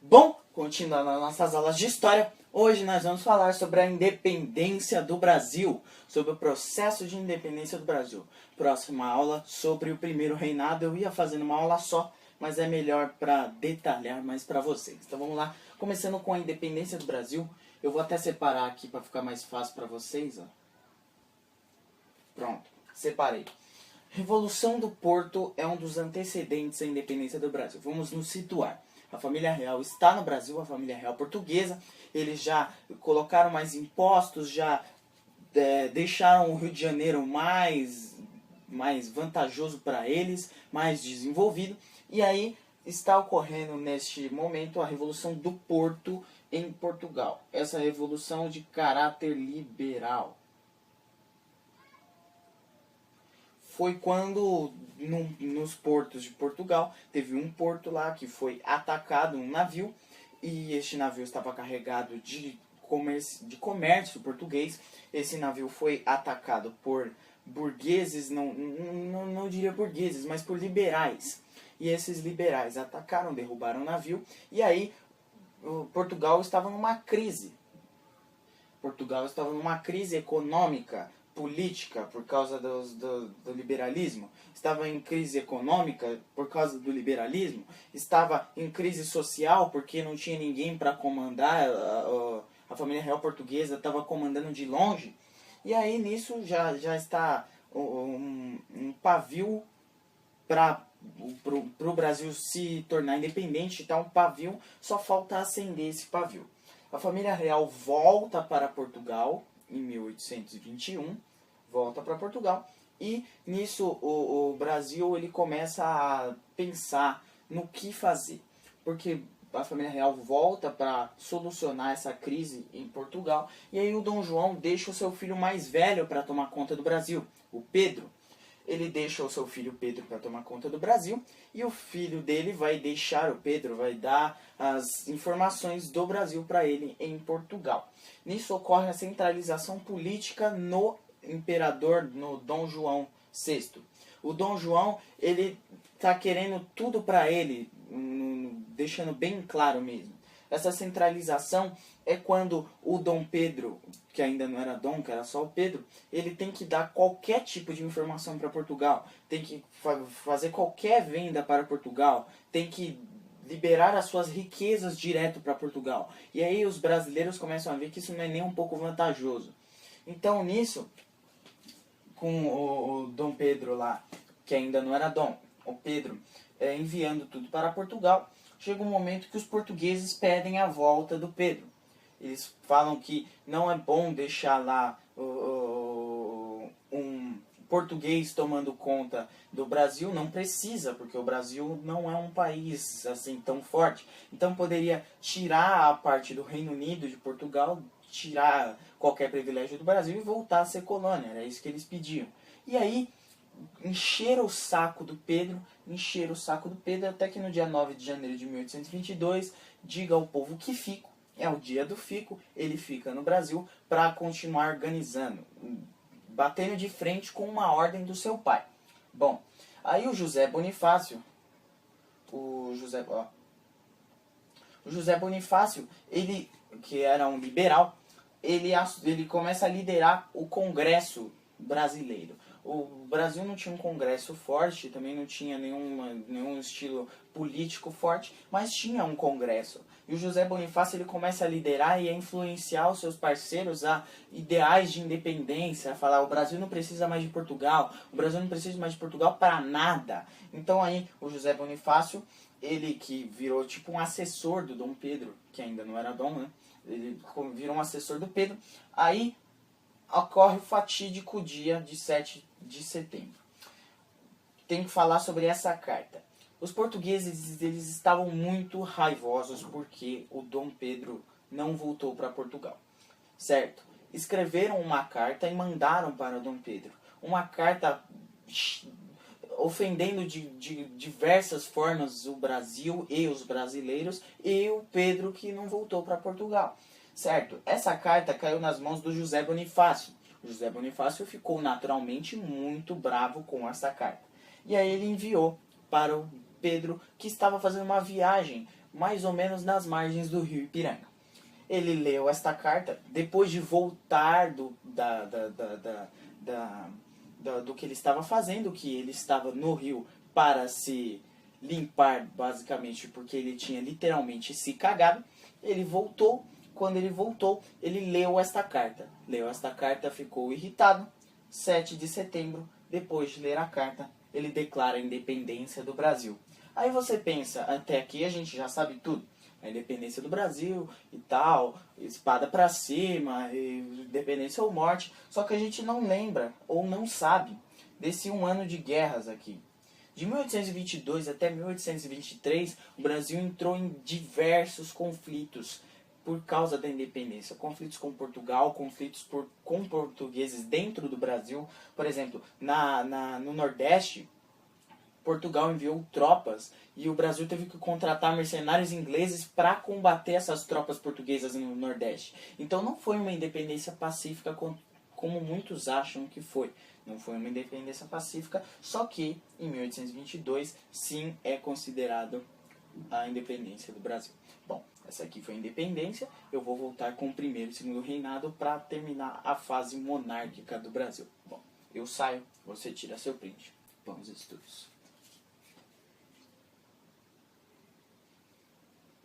Bom, continuando as nossas aulas de história, hoje nós vamos falar sobre a independência do Brasil, sobre o processo de independência do Brasil. Próxima aula sobre o primeiro reinado, eu ia fazendo uma aula só, mas é melhor para detalhar mais para vocês. Então vamos lá, começando com a independência do Brasil. Eu vou até separar aqui para ficar mais fácil para vocês. Ó. Pronto, separei. Revolução do Porto é um dos antecedentes à independência do Brasil. Vamos nos situar. A família real está no Brasil, a família real portuguesa. Eles já colocaram mais impostos, já deixaram o Rio de Janeiro mais vantajoso para eles, mais desenvolvido. E aí está ocorrendo neste momento a Revolução do Porto em Portugal. Essa revolução de caráter liberal. Foi quando nos portos de Portugal teve um porto lá que foi atacado, um navio, e este navio estava carregado de comércio português. Esse navio foi atacado por burgueses, não diria burgueses, mas por liberais. E esses liberais atacaram, derrubaram o navio, e aí Portugal estava numa crise. Portugal estava numa crise econômica, política, por causa do liberalismo, estava em crise econômica por causa do liberalismo, estava em crise social porque não tinha ninguém para comandar, a família real portuguesa estava comandando de longe, e aí nisso já está um pavio para o Brasil se tornar independente, está um pavio, só falta acender esse pavio. A família real volta para Portugal em 1821, volta para Portugal, e nisso o Brasil ele começa a pensar no que fazer, porque a família real volta para solucionar essa crise em Portugal, e aí o Dom João deixa o seu filho mais velho para tomar conta do Brasil, o Pedro. Ele deixa o seu filho Pedro para tomar conta do Brasil, e o filho dele vai deixar o Pedro, vai dar as informações do Brasil para ele em Portugal. Nisso ocorre a centralização política no imperador, no Dom João VI. O Dom João, ele está querendo tudo para ele, deixando bem claro mesmo. Essa centralização é quando o Dom Pedro, que ainda não era Dom, que era só o Pedro, ele tem que dar qualquer tipo de informação para Portugal, tem que fazer qualquer venda para Portugal, tem que liberar as suas riquezas direto para Portugal. E aí os brasileiros começam a ver que isso não é nem um pouco vantajoso. Então nisso, com o Dom Pedro lá, que ainda não era Dom, o Pedro enviando tudo para Portugal, chega um momento que os portugueses pedem a volta do Pedro. Eles falam que não é bom deixar lá um português tomando conta do Brasil, não precisa, porque o Brasil não é um país assim tão forte. Então poderia tirar a parte do Reino Unido de Portugal, tirar qualquer privilégio do Brasil e voltar a ser colônia. Era isso que eles pediam. E aí encheram o saco do Pedro, até que no dia 9 de janeiro de 1822, diga ao povo que fico, é o dia do fico, ele fica no Brasil para continuar organizando, batendo de frente com uma ordem do seu pai. Bom, aí o José Bonifácio, ele, que era um liberal, ele começa a liderar o Congresso brasileiro. O Brasil não tinha um congresso forte, também não tinha nenhum estilo político forte, mas tinha um congresso. E o José Bonifácio ele começa a liderar e a influenciar os seus parceiros a ideais de independência, a falar: o Brasil não precisa mais de Portugal, o Brasil não precisa mais de Portugal para nada. Então aí o José Bonifácio, ele que virou tipo um assessor do Dom Pedro, que ainda não era Dom, né? Ele virou um assessor do Pedro. Aí ocorre o fatídico dia de 7 de setembro. Tem que falar sobre essa carta. Os portugueses eles estavam muito raivosos porque o Dom Pedro não voltou para Portugal. Certo? Escreveram uma carta e mandaram para o Dom Pedro. Uma carta ofendendo de diversas formas o Brasil e os brasileiros e o Pedro que não voltou para Portugal. Certo? Essa carta caiu nas mãos do José Bonifácio. O José Bonifácio ficou naturalmente muito bravo com essa carta. E aí ele enviou para o Pedro, que estava fazendo uma viagem mais ou menos nas margens do rio Ipiranga. Ele leu esta carta depois de voltar do que ele estava fazendo, que ele estava no rio para se limpar, basicamente, porque ele tinha literalmente se cagado. Ele voltou. Quando ele voltou, ele leu esta carta. Leu esta carta, ficou irritado. 7 de setembro, depois de ler a carta, ele declara a independência do Brasil. Aí você pensa, até aqui a gente já sabe tudo. A independência do Brasil e tal, espada pra cima, independência ou morte. Só que a gente não lembra ou não sabe desse um ano de guerras aqui. De 1822 até 1823, o Brasil entrou em diversos conflitos por causa da independência. Conflitos com Portugal, conflitos com portugueses dentro do Brasil. Por exemplo, no Nordeste, Portugal enviou tropas e o Brasil teve que contratar mercenários ingleses para combater essas tropas portuguesas no Nordeste. Então não foi uma independência pacífica como muitos acham que foi. Não foi uma independência pacífica, só que em 1822 sim é considerado a independência do Brasil. Bom, essa aqui foi a independência. Eu vou voltar com o primeiro e segundo reinado para terminar a fase monárquica do Brasil. Bom, eu saio, você tira seu print. Bons estudos.